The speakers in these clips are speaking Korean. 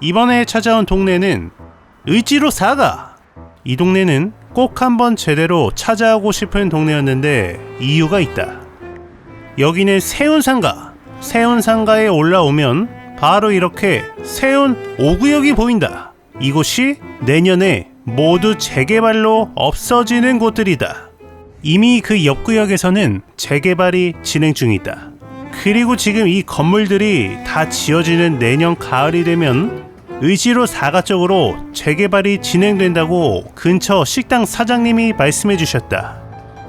이번에 찾아온 동네는 의지로 사가. 이 동네는 꼭 한번 제대로 찾아오고 싶은 동네였는데 이유가 있다. 여기는 세운상가. 세운상가에 올라오면 바로 이렇게 세운 5구역이 보인다. 이곳이 내년에 모두 재개발로 없어지는 곳들이다. 이미 그 옆구역에서는 재개발이 진행 중이다. 그리고 지금 이 건물들이 다 지어지는 내년 가을이 되면 의지로 사가 쪽으로 재개발이 진행된다고 근처 식당 사장님이 말씀해 주셨다.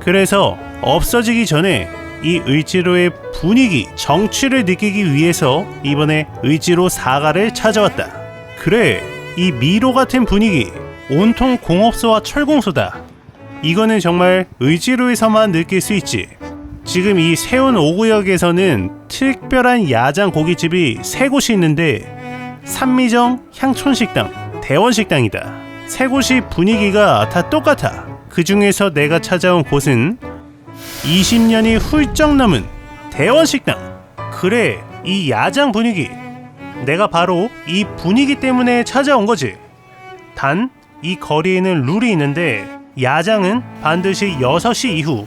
그래서 없어지기 전에 이 의지로의 분위기, 정취를 느끼기 위해서 이번에 의지로 사가를 찾아왔다. 그래, 이 미로 같은 분위기, 온통 공업소와 철공소다. 이거는 정말 의지로에서만 느낄 수 있지. 지금 이 세운 5구역에서는 특별한 야장 고깃집이 3곳이 있는데 산미정, 향촌식당, 대원식당이다. 3곳이 분위기가 다 똑같아. 그 중에서 내가 찾아온 곳은 20년이 훌쩍 넘은 대원식당. 그래, 이 야장 분위기. 내가 바로 이 분위기 때문에 찾아온 거지. 단, 이 거리에는 룰이 있는데 야장은 반드시 6시 이후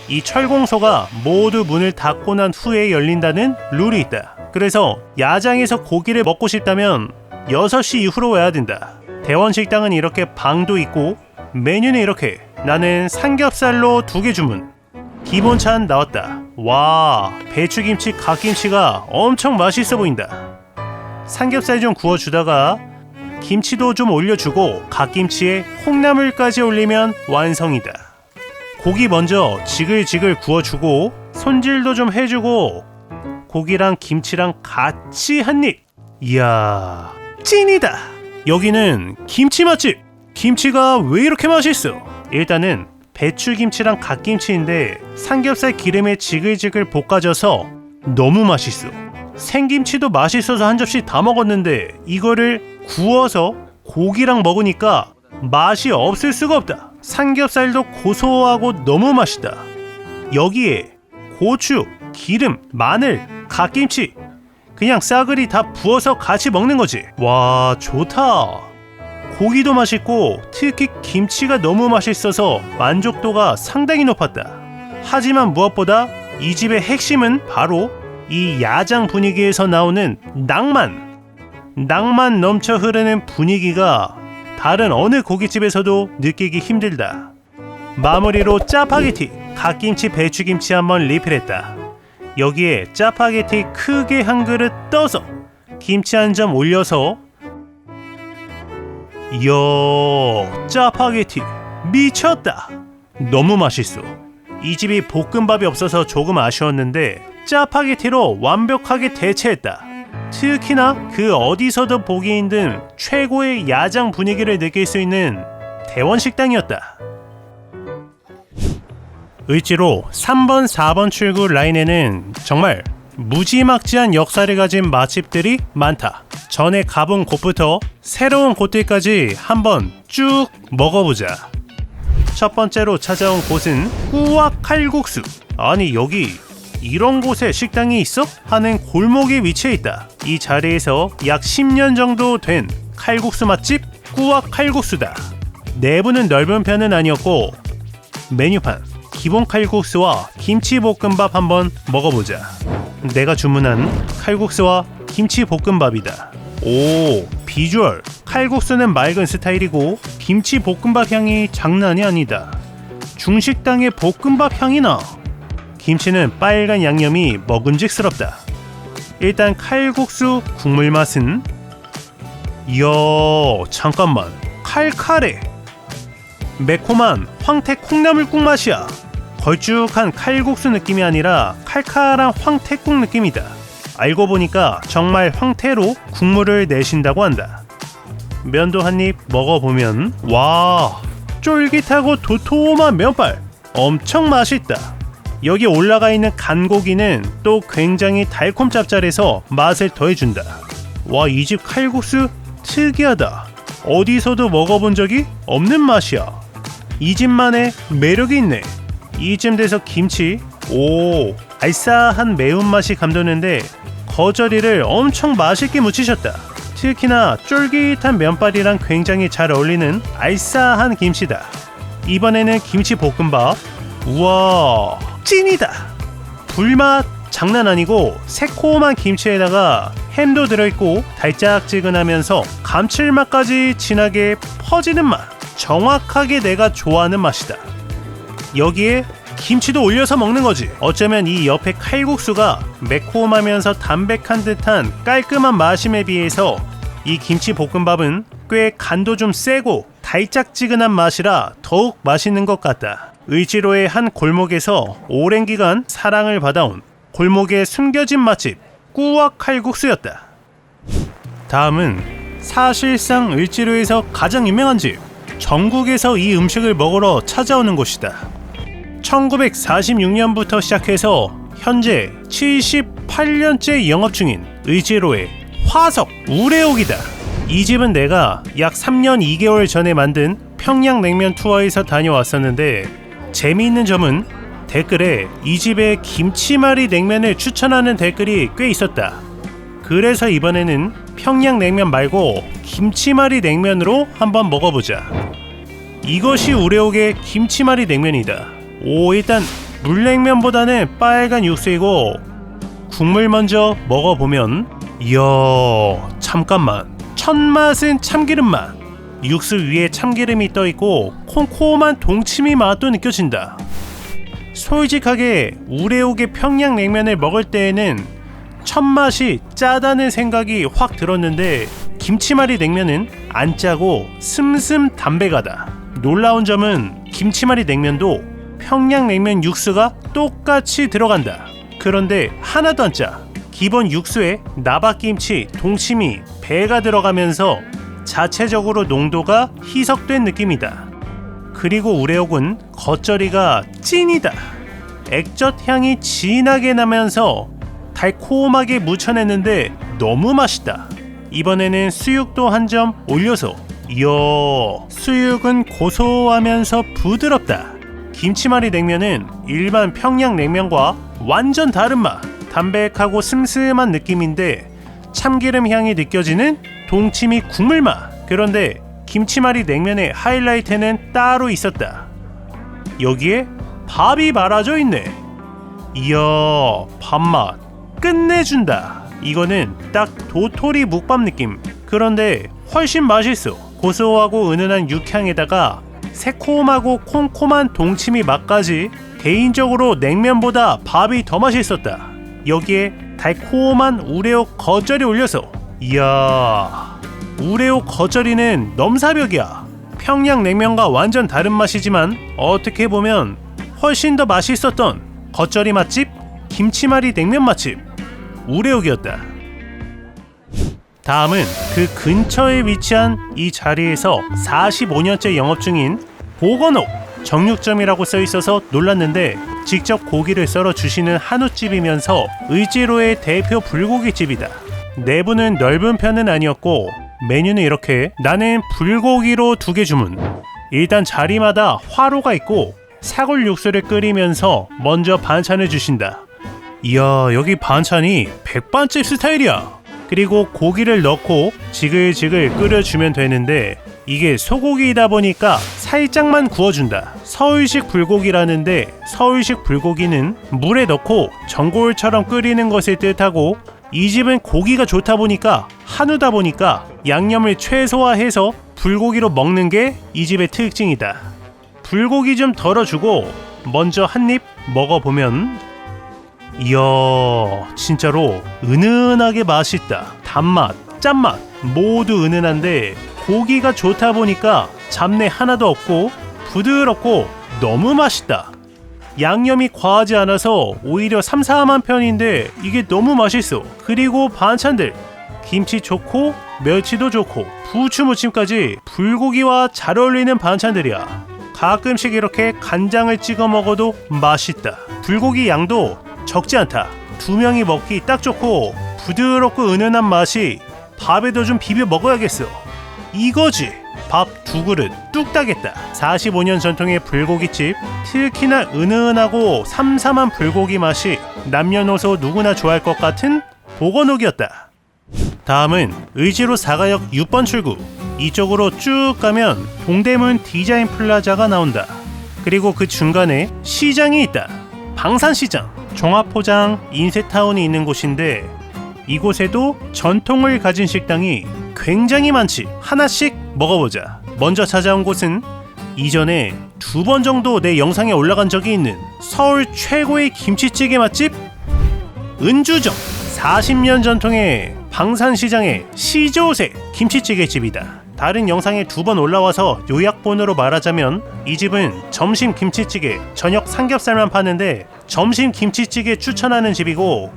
이 철공소가 모두 문을 닫고 난 후에 열린다는 룰이 있다. 그래서 야장에서 고기를 먹고 싶다면 6시 이후로 와야 된다. 대원식당은 이렇게 방도 있고 메뉴는 이렇게. 나는 삼겹살로 2개 주문. 기본찬 나왔다. 와, 배추김치, 갓김치가 엄청 맛있어 보인다. 삼겹살 좀 구워주다가 김치도 좀 올려주고 갓김치에 콩나물까지 올리면 완성이다. 고기 먼저 지글지글 구워주고 손질도 좀 해주고 고기랑 김치랑 같이 한 입. 이야, 찐이다. 여기는 김치 맛집. 김치가 왜 이렇게 맛있어? 일단은 배추김치랑 갓김치인데 삼겹살 기름에 지글지글 볶아져서 너무 맛있어. 생김치도 맛있어서 한 접시 다 먹었는데 이거를 구워서 고기랑 먹으니까 맛이 없을 수가 없다. 삼겹살도 고소하고 너무 맛있다. 여기에 고추, 기름, 마늘, 갓김치 그냥 싸그리 다 부어서 같이 먹는 거지. 와, 좋다. 고기도 맛있고 특히 김치가 너무 맛있어서 만족도가 상당히 높았다. 하지만 무엇보다 이 집의 핵심은 바로 이 야장 분위기에서 나오는 낭만 넘쳐 흐르는 분위기가 다른 어느 고깃집에서도 느끼기 힘들다. 마무리로 짜파게티, 갓김치, 배추김치 한번 리필했다. 여기에 짜파게티 크게 한 그릇 떠서 김치 한 점 올려서 이야, 짜파게티 미쳤다. 너무 맛있어. 이 집이 볶음밥이 없어서 조금 아쉬웠는데 짜파게티로 완벽하게 대체했다. 특히나 그 어디서도 보기 힘든 최고의 야장 분위기를 느낄 수 있는 대원식당이었다. 의지로 3번, 4번 출구 라인에는 정말 무지막지한 역사를 가진 맛집들이 많다. 전에 가본 곳부터 새로운 곳들까지 한번 쭉 먹어보자. 첫 번째로 찾아온 곳은 꾸악 칼국수. 아니, 여기 이런 곳에 식당이 있어? 하는 골목에 위치해 있다. 이 자리에서 약 10년 정도 된 칼국수 맛집 꾸악 칼국수다. 내부는 넓은 편은 아니었고 메뉴판 기본 칼국수와 김치볶음밥 한번 먹어보자. 내가 주문한 칼국수와 김치볶음밥이다. 오, 비주얼 칼국수는 맑은 스타일이고 김치볶음밥 향이 장난이 아니다. 중식당의 볶음밥 향이 나. 김치는 빨간 양념이 먹음직스럽다. 일단 칼국수 국물 맛은 이야, 잠깐만, 칼칼해. 매콤한 황태 콩나물국 맛이야. 걸쭉한 칼국수 느낌이 아니라 칼칼한 황태국 느낌이다. 알고 보니까 정말 황태로 국물을 내신다고 한다. 면도 한입 먹어보면 와, 쫄깃하고 도톰한 면발 엄청 맛있다. 여기 올라가 있는 간고기는 또 굉장히 달콤 짭짤해서 맛을 더해준다. 와, 이 집 칼국수 특이하다. 어디서도 먹어본 적이 없는 맛이야. 이 집만의 매력이 있네. 이쯤 돼서 김치, 오, 알싸한 매운맛이 감도는데 겉절이를 엄청 맛있게 무치셨다. 특히나 쫄깃한 면발이랑 굉장히 잘 어울리는 알싸한 김치다. 이번에는 김치 볶음밥. 우와, 찐이다. 불맛 장난 아니고 새콤한 김치에다가 햄도 들어있고 달짝지근하면서 감칠맛까지 진하게 퍼지는 맛. 정확하게 내가 좋아하는 맛이다. 여기에 김치도 올려서 먹는 거지. 어쩌면 이 옆에 칼국수가 매콤하면서 담백한 듯한 깔끔한 맛임에 비해서 이 김치 볶음밥은 꽤 간도 좀 세고 달짝지근한 맛이라 더욱 맛있는 것 같다. 의지로의 한 골목에서 오랜 기간 사랑을 받아온 골목의 숨겨진 맛집 꾸억 칼국수였다. 다음은 사실상 을지로에서 가장 유명한 집, 전국에서 이 음식을 먹으러 찾아오는 곳이다. 1946년부터 시작해서 현재 78년째 영업 중인 의지로의 화석 우레옥이다. 이 집은 내가 약 3년 2개월 전에 만든 평양냉면 투어에서 다녀왔었는데, 재미있는 점은 댓글에 이 집의 김치말이 냉면을 추천하는 댓글이 꽤 있었다. 그래서 이번에는 평양냉면 말고 김치말이 냉면으로 한번 먹어보자. 이것이 우레옥의 김치말이 냉면이다. 오, 일단 물냉면보다는 빨간 육수이고 국물 먼저 먹어보면, 이야, 잠깐만, 첫 맛은 참기름 맛. 육수 위에 참기름이 떠있고 콩콩한 동치미 맛도 느껴진다. 솔직하게 우레옥의 평양냉면을 먹을 때에는 첫 맛이 짜다는 생각이 확 들었는데, 김치말이 냉면은 안 짜고 슴슴 담백하다. 놀라운 점은 김치말이 냉면도 평양냉면 육수가 똑같이 들어간다. 그런데 하나도 안 짜. 기본 육수에 나박김치, 동치미, 배가 들어가면서 자체적으로 농도가 희석된 느낌이다. 그리고 우레옥은 겉절이가 찐이다. 액젓 향이 진하게 나면서 달콤하게 무쳐냈는데 너무 맛있다. 이번에는 수육도 한 점 올려서, 이야, 수육은 고소하면서 부드럽다. 김치말이 냉면은 일반 평양냉면과 완전 다른 맛. 담백하고 슴슴한 느낌인데 참기름 향이 느껴지는 동치미 국물 맛. 그런데 김치말이 냉면의 하이라이트는 따로 있었다. 여기에 밥이 말아져 있네. 이야, 밥맛 끝내준다. 이거는 딱 도토리 묵밥 느낌. 그런데 훨씬 맛있어. 고소하고 은은한 육향에다가 새콤하고 콩콩한 동치미 맛까지. 개인적으로 냉면보다 밥이 더 맛있었다. 여기에 달콤한 우레옥 겉절이 올려서, 이야, 우레옥 겉절이는 넘사벽이야. 평양냉면과 완전 다른 맛이지만 어떻게 보면 훨씬 더 맛있었던 겉절이 맛집, 김치말이 냉면 맛집 우레옥이었다. 다음은 그 근처에 위치한 이 자리에서 45년째 영업 중인 보건옥 정육점이라고 써있어서 놀랐는데, 직접 고기를 썰어 주시는 한우집이면서 의지로의 대표 불고기집이다. 내부는 넓은 편은 아니었고 메뉴는 이렇게, 나는 불고기로 2개 주문. 일단 자리마다 화로가 있고 사골 육수를 끓이면서 먼저 반찬을 주신다. 이야, 여기 반찬이 백반집 스타일이야. 그리고 고기를 넣고 지글지글 끓여주면 되는데, 이게 소고기이다 보니까 살짝만 구워준다. 서울식 불고기라는데, 서울식 불고기는 물에 넣고 전골처럼 끓이는 것을 뜻하고, 이 집은 고기가 좋다 보니까, 한우다 보니까 양념을 최소화해서 불고기로 먹는 게 이 집의 특징이다. 불고기 좀 덜어주고 먼저 한입 먹어보면, 이야, 진짜로 은은하게 맛있다. 단맛, 짠맛 모두 은은한데 고기가 좋다 보니까 잡내 하나도 없고 부드럽고 너무 맛있다. 양념이 과하지 않아서 오히려 삼삼한 편인데 이게 너무 맛있어. 그리고 반찬들, 김치 좋고 멸치도 좋고 부추 무침까지 불고기와 잘 어울리는 반찬들이야. 가끔씩 이렇게 간장을 찍어 먹어도 맛있다. 불고기 양도 적지 않다. 2명이 먹기 딱 좋고 부드럽고 은은한 맛이 밥에도 좀 비벼 먹어야겠어. 이거지. 밥 2그릇 뚝 따겠다. 45년 전통의 불고기집, 특히나 은은하고 삼삼한 불고기 맛이 남녀노소 누구나 좋아할 것 같은 보건옥이었다. 다음은 의지로 4가역 6번 출구. 이쪽으로 쭉 가면 동대문 디자인 플라자가 나온다. 그리고 그 중간에 시장이 있다. 방산시장, 종합포장, 인쇄타운이 있는 곳인데 이곳에도 전통을 가진 식당이 굉장히 많지. 하나씩 먹어보자. 먼저 찾아온 곳은 이전에 2번 정도 내 영상에 올라간 적이 있는 서울 최고의 김치찌개 맛집 은주정. 40년 전통의 방산시장의 시조새 김치찌개 집이다. 다른 영상에 2번 올라와서 요약본으로 말하자면 이 집은 점심 김치찌개, 저녁 삼겹살만 파는데 점심 김치찌개 추천하는 집이고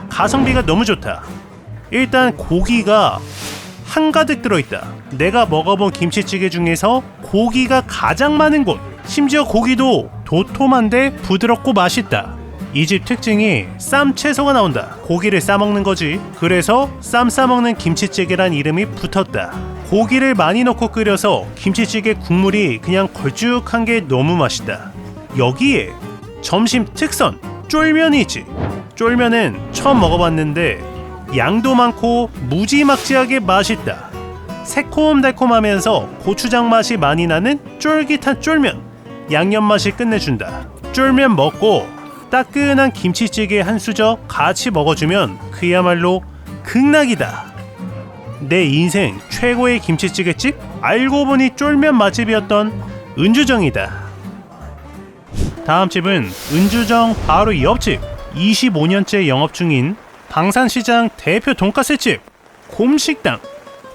가성비가 너무 좋다. 일단 고기가 한가득 들어있다. 내가 먹어본 김치찌개 중에서 고기가 가장 많은 곳. 심지어 고기도 도톰한데 부드럽고 맛있다. 이 집 특징이 쌈채소가 나온다. 고기를 싸먹는 거지. 그래서 쌈 싸먹는 김치찌개란 이름이 붙었다. 고기를 많이 넣고 끓여서 김치찌개 국물이 그냥 걸쭉한 게 너무 맛있다. 여기에 점심 특선 쫄면이 있지. 쫄면은 처음 먹어봤는데 양도 많고 무지막지하게 맛있다. 새콤달콤하면서 고추장 맛이 많이 나는 쫄깃한 쫄면. 양념 맛이 끝내준다. 쫄면 먹고 따끈한 김치찌개 한 수저 같이 먹어주면 그야말로 극락이다. 내 인생 최고의 김치찌개집? 알고 보니 쫄면 맛집이었던 은주정이다. 다음 집은 은주정 바로 옆집. 25년째 영업 중인 방산시장 대표 돈가스집 곰식당.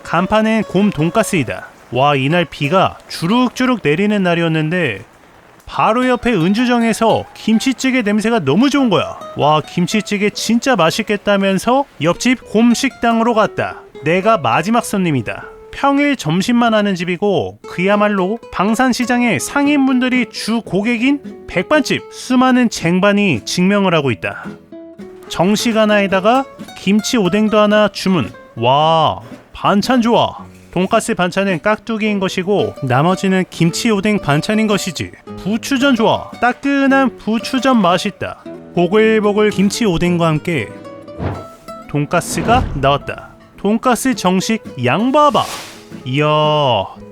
간판은 곰 돈가스이다. 와, 이날 비가 주룩주룩 내리는 날이었는데 바로 옆에 은주정에서 김치찌개 냄새가 너무 좋은 거야. 와, 김치찌개 진짜 맛있겠다면서 옆집 곰식당으로 갔다. 내가 마지막 손님이다. 평일 점심만 하는 집이고 그야말로 방산시장의 상인분들이 주 고객인 백반집. 수많은 쟁반이 증명을 하고 있다. 정식 하나에다가 김치 오뎅도 하나 주문. 와, 반찬 좋아. 돈가스 반찬은 깍두기인 것이고 나머지는 김치 오뎅 반찬인 것이지. 부추전 좋아. 따끈한 부추전 맛있다. 보글보글 김치 오뎅과 함께 돈가스가 나왔다. 돈가스 정식 양봐봐. 이야,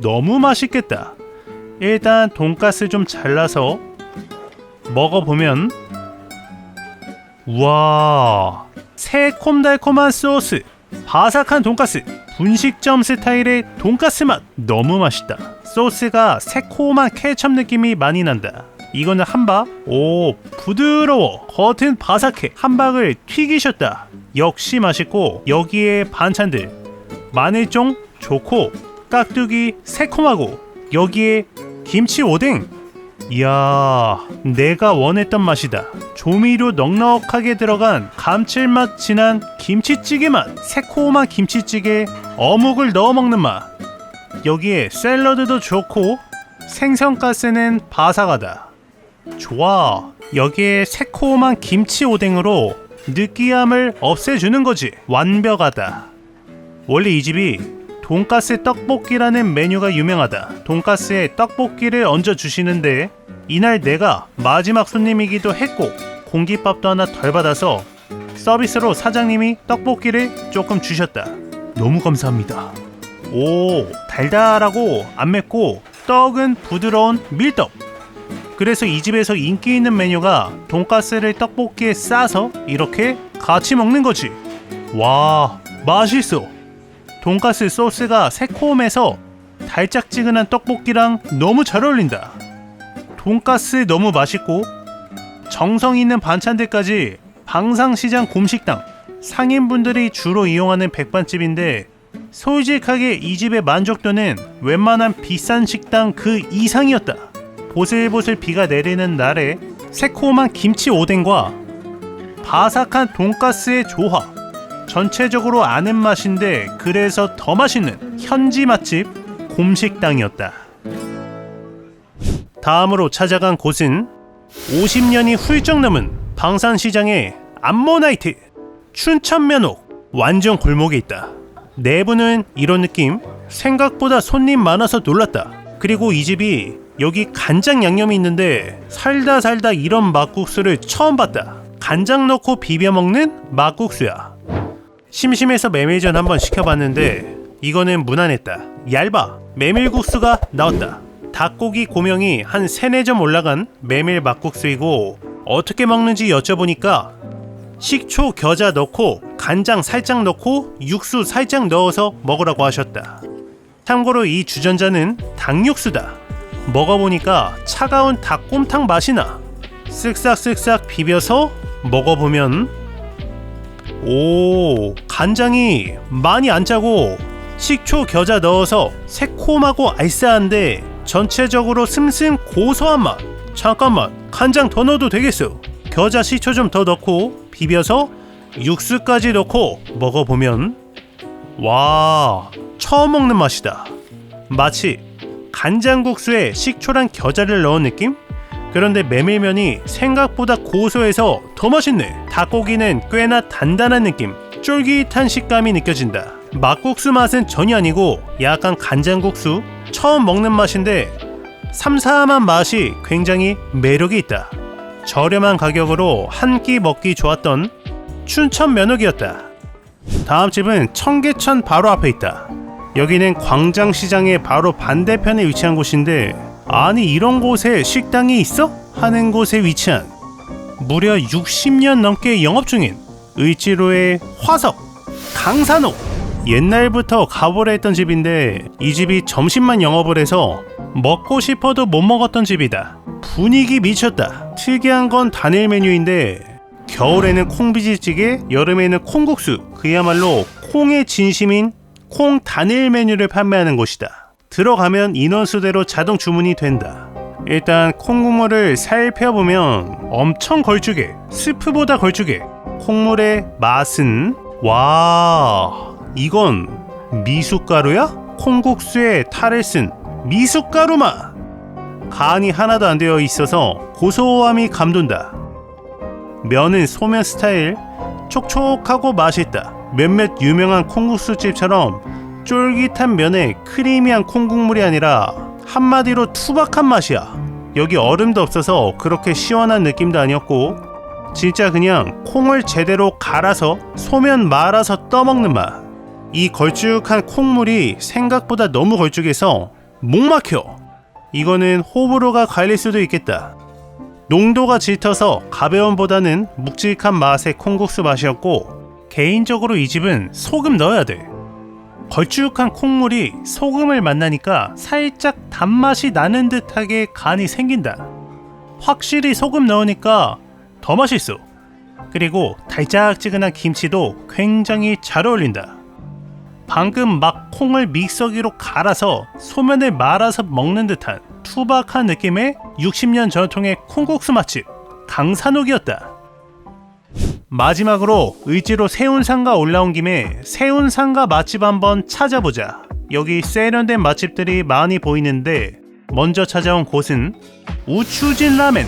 너무 맛있겠다. 일단 돈가스 좀 잘라서 먹어보면 우와, 새콤달콤한 소스, 바삭한 돈가스, 분식점 스타일의 돈가스 맛. 너무 맛있다. 소스가 새콤한 케첩 느낌이 많이 난다. 이거는 함박. 오, 부드러워. 겉은 바삭해. 함박을 튀기셨다. 역시 맛있고 여기에 반찬들 마늘종 좋고 깍두기 새콤하고 여기에 김치 오뎅. 이야, 내가 원했던 맛이다. 조미료 넉넉하게 들어간 감칠맛 진한 김치찌개 맛. 새콤한 김치찌개에 어묵을 넣어 먹는 맛. 여기에 샐러드도 좋고 생선가스는 바삭하다. 좋아. 여기에 새콤한 김치 오뎅으로 느끼함을 없애주는 거지. 완벽하다. 원래 이 집이 돈가스 떡볶이라는 메뉴가 유명하다. 돈가스에 떡볶이를 얹어 주시는데 이날 내가 마지막 손님이기도 했고 공깃밥도 하나 덜 받아서 서비스로 사장님이 떡볶이를 조금 주셨다. 너무 감사합니다. 오, 달달하고 안 맵고 떡은 부드러운 밀떡. 그래서 이 집에서 인기 있는 메뉴가 돈가스를 떡볶이에 싸서 이렇게 같이 먹는 거지. 와, 맛있어. 돈가스 소스가 새콤해서 달짝지근한 떡볶이랑 너무 잘 어울린다. 돈가스 너무 맛있고 정성 있는 반찬들까지. 방산시장 곰식당. 상인분들이 주로 이용하는 백반집인데 솔직하게 이 집의 만족도는 웬만한 비싼 식당 그 이상이었다. 보슬보슬 비가 내리는 날에 새콤한 김치 오뎅과 바삭한 돈가스의 조화. 전체적으로 아는 맛인데 그래서 더 맛있는 현지 맛집 곰식당이었다. 다음으로 찾아간 곳은 50년이 훌쩍 넘은 방산시장의 암모나이트 춘천면옥. 완전 골목에 있다. 내부는 이런 느낌. 생각보다 손님 많아서 놀랐다. 그리고 이 집이 여기 간장 양념이 있는데 살다 이런 막국수를 처음 봤다. 간장 넣고 비벼 먹는 막국수야. 심심해서 메밀전 한번 시켜봤는데 이거는 무난했다. 얇아. 메밀국수가 나왔다. 닭고기 고명이 한 3-4점 올라간 메밀 막국수이고 어떻게 먹는지 여쭤보니까 식초 겨자 넣고 간장 살짝 넣고 육수 살짝 넣어서 먹으라고 하셨다. 참고로 이 주전자는 닭육수다. 먹어보니까 차가운 닭곰탕 맛이 나. 쓱싹쓱싹 비벼서 먹어보면 오, 간장이 많이 안 짜고 식초 겨자 넣어서 새콤하고 알싸한데 전체적으로 슴슴 고소한 맛. 잠깐만, 간장 더 넣어도 되겠어. 겨자 식초 좀 더 넣고 비벼서 육수까지 넣고 먹어보면 와, 처음 먹는 맛이다. 마치 간장국수에 식초랑 겨자를 넣은 느낌? 그런데 메밀면이 생각보다 고소해서 더 맛있네. 닭고기는 꽤나 단단한 느낌, 쫄깃한 식감이 느껴진다. 막국수 맛은 전혀 아니고 약간 간장국수 처음 먹는 맛인데 삼삼한 맛이 굉장히 매력이 있다. 저렴한 가격으로 한 끼 먹기 좋았던 춘천 면옥이었다. 다음 집은 청계천 바로 앞에 있다. 여기는 광장시장의 바로 반대편에 위치한 곳인데 아니 이런 곳에 식당이 있어? 하는 곳에 위치한 무려 60년 넘게 영업 중인 을지로의 화석 강산호. 옛날부터 가보려 했던 집인데 이 집이 점심만 영업을 해서 먹고 싶어도 못 먹었던 집이다. 분위기 미쳤다. 특이한 건 단일 메뉴인데 겨울에는 콩비지찌개, 여름에는 콩국수, 그야말로 콩의 진심인 콩 단일 메뉴를 판매하는 곳이다. 들어가면 인원수대로 자동 주문이 된다. 일단 콩국물을 살펴보면 엄청 걸쭉해. 스프보다 걸쭉해. 콩물의 맛은 와, 이건 미숫가루야? 콩국수에 탈을 쓴 미숫가루 맛. 간이 하나도 안 되어 있어서 고소함이 감돈다. 면은 소면 스타일, 촉촉하고 맛있다. 몇몇 유명한 콩국수집처럼 쫄깃한 면에 크리미한 콩국물이 아니라 한마디로 투박한 맛이야. 여기 얼음도 없어서 그렇게 시원한 느낌도 아니었고 진짜 그냥 콩을 제대로 갈아서 소면 말아서 떠먹는 맛. 이 걸쭉한 콩물이 생각보다 너무 걸쭉해서 목 막혀. 이거는 호불호가 갈릴 수도 있겠다. 농도가 짙어서 가벼움보다는 묵직한 맛의 콩국수 맛이었고 개인적으로 이 집은 소금 넣어야 돼. 걸쭉한 콩물이 소금을 만나니까 살짝 단맛이 나는 듯하게 간이 생긴다. 확실히 소금 넣으니까 더 맛있어. 그리고 달짝지근한 김치도 굉장히 잘 어울린다. 방금 막 콩을 믹서기로 갈아서 소면을 말아서 먹는 듯한 투박한 느낌의 60년 전통의 콩국수 맛집 강산옥이었다. 마지막으로 을지로 세운상가 올라온 김에 세운상가 맛집 한번 찾아보자. 여기 세련된 맛집들이 많이 보이는데 먼저 찾아온 곳은 우추진 라멘.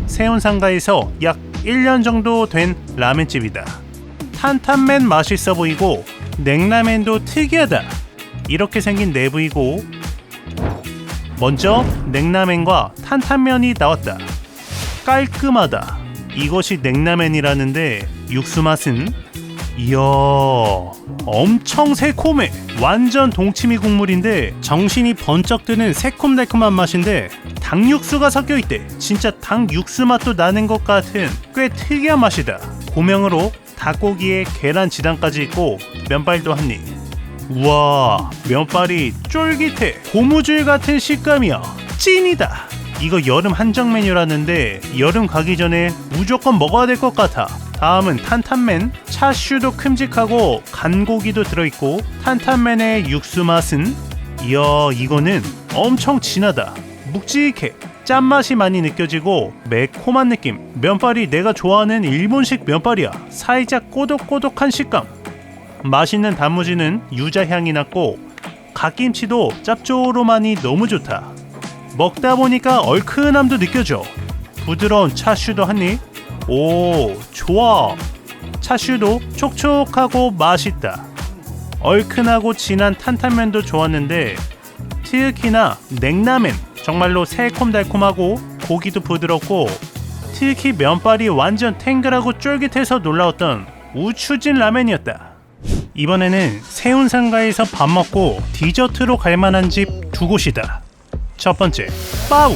세운상가에서 약 1년 정도 된 라멘집이다. 탄탄면 맛있어 보이고 냉라면도 특이하다. 이렇게 생긴 내부이고 먼저 냉라면과 탄탄면이 나왔다. 깔끔하다. 이것이 냉라면이라는데 육수 맛은 이야 엄청 새콤해. 완전 동치미 국물인데 정신이 번쩍 드는 새콤달콤한 맛인데 닭육수가 섞여있대. 진짜 닭육수 맛도 나는 것 같은 꽤 특이한 맛이다. 고명으로 닭고기에 계란 지단까지 있고 면발도 한입. 우와, 면발이 쫄깃해. 고무줄 같은 식감이야. 찐이다. 이거 여름 한정 메뉴라는데 여름 가기 전에 무조건 먹어야 될 것 같아. 다음은 탄탄면. 차슈도 큼직하고 간고기도 들어있고 탄탄면의 육수 맛은 이야 이거는 엄청 진하다. 묵직해. 짠맛이 많이 느껴지고 매콤한 느낌. 면발이 내가 좋아하는 일본식 면발이야. 살짝 꼬독꼬독한 식감. 맛있는 단무지는 유자향이 났고 갓김치도 짭조름하니 너무 좋다. 먹다 보니까 얼큰함도 느껴져. 부드러운 차슈도 한입. 오, 좋아. 차슈도 촉촉하고 맛있다. 얼큰하고 진한 탄탄면도 좋았는데 특히나 냉라멘 정말로 새콤달콤하고 고기도 부드럽고 특히 면발이 완전 탱글하고 쫄깃해서 놀라웠던 우추진 라멘이었다. 이번에는 세운상가에서 밥 먹고 디저트로 갈 만한 집 두 곳이다. 첫 번째, 빠우.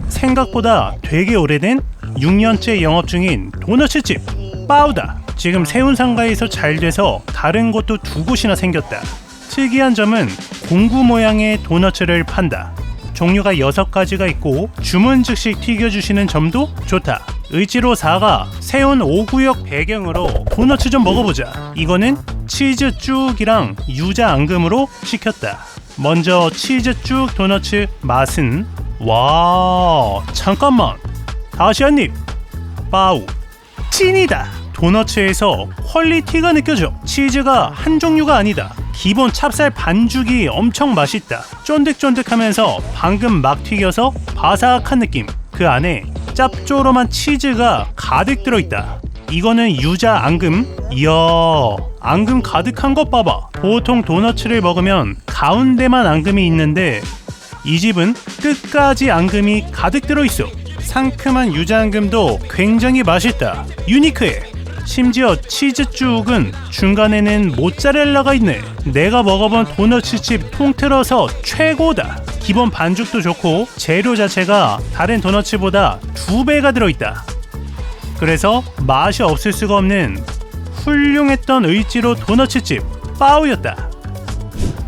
생각보다 되게 오래된 6년째 영업 중인 도너츠집 빠우다. 지금 세운상가에서 잘 돼서 다른 곳도 두 곳이나 생겼다. 특이한 점은 공구 모양의 도너츠를 판다. 종류가 6가지가 있고 주문 즉시 튀겨주시는 점도 좋다. 의지로 4가 세운 5구역 배경으로 도너츠 좀 먹어보자. 이거는 치즈 쭉이랑 유자 앙금으로 시켰다. 먼저 치즈 쭉 도너츠 맛은 와 잠깐만 다시 한입. 빠우 찐이다. 도너츠에서 퀄리티가 느껴져. 치즈가 한 종류가 아니다. 기본 찹쌀 반죽이 엄청 맛있다. 쫀득쫀득하면서 방금 막 튀겨서 바삭한 느낌. 그 안에 짭조름한 치즈가 가득 들어있다. 이거는 유자 앙금. 이야 앙금 가득한 것 봐봐. 보통 도너츠를 먹으면 가운데만 앙금이 있는데 이 집은 끝까지 앙금이 가득 들어있어. 상큼한 유자 앙금도 굉장히 맛있다. 유니크해. 심지어 치즈쭉은 중간에는 모짜렐라가 있네. 내가 먹어본 도너츠집 통틀어서 최고다. 기본 반죽도 좋고 재료 자체가 다른 도너츠보다 2배가 들어있다. 그래서 맛이 없을 수가 없는 훌륭했던 의지로 도너츠집 빠우였다.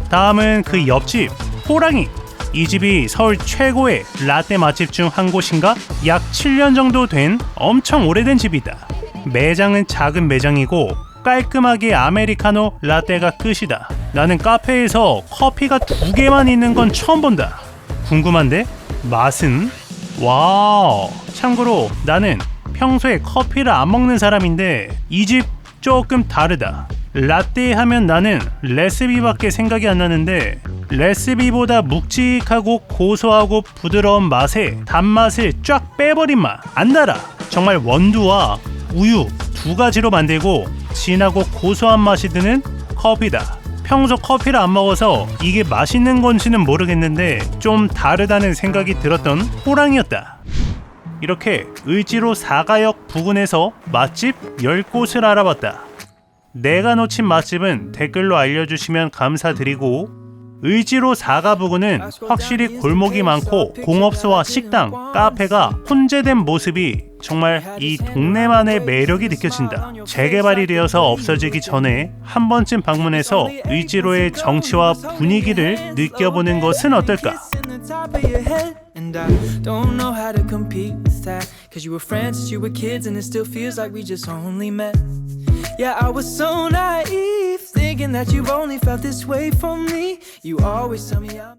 다음은 그 옆집 호랑이. 이 집이 서울 최고의 라떼 맛집 중 한 곳인가? 약 7년 정도 된 엄청 오래된 집이다. 매장은 작은 매장이고 깔끔하게 아메리카노 라떼가 끝이다. 나는 카페에서 커피가 2개만 있는 건 처음 본다. 궁금한데? 맛은? 와우. 참고로 나는 평소에 커피를 안 먹는 사람인데 이 집 조금 다르다. 라떼 하면 나는 레시피밖에 생각이 안 나는데 레시피보다 묵직하고 고소하고 부드러운 맛에 단맛을 쫙 빼버린 맛. 안 달아. 정말 원두와 우유 2가지로 만들고 진하고 고소한 맛이 드는 커피다. 평소 커피를 안 먹어서 이게 맛있는 건지는 모르겠는데 좀 다르다는 생각이 들었던 호랑이였다. 이렇게 의지로 4가역 부근에서 맛집 10곳을 알아봤다. 내가 놓친 맛집은 댓글로 알려주시면 감사드리고 의지로 4가 부근은 확실히 골목이 많고 공업소와 식당, 카페가 혼재된 모습이 정말 이 동네만의 매력이 느껴진다. 재개발이 되어서 없어지기 전에 한 번쯤 방문해서 의지로의 정치와 분위기를 느껴보는 것은 어떨까? And I don't know how to compete with that. Cause you were friends since you were kids and it still feels like we just only met. Yeah, I was so naive, thinking that you've only felt this way for me. You always tell me I'm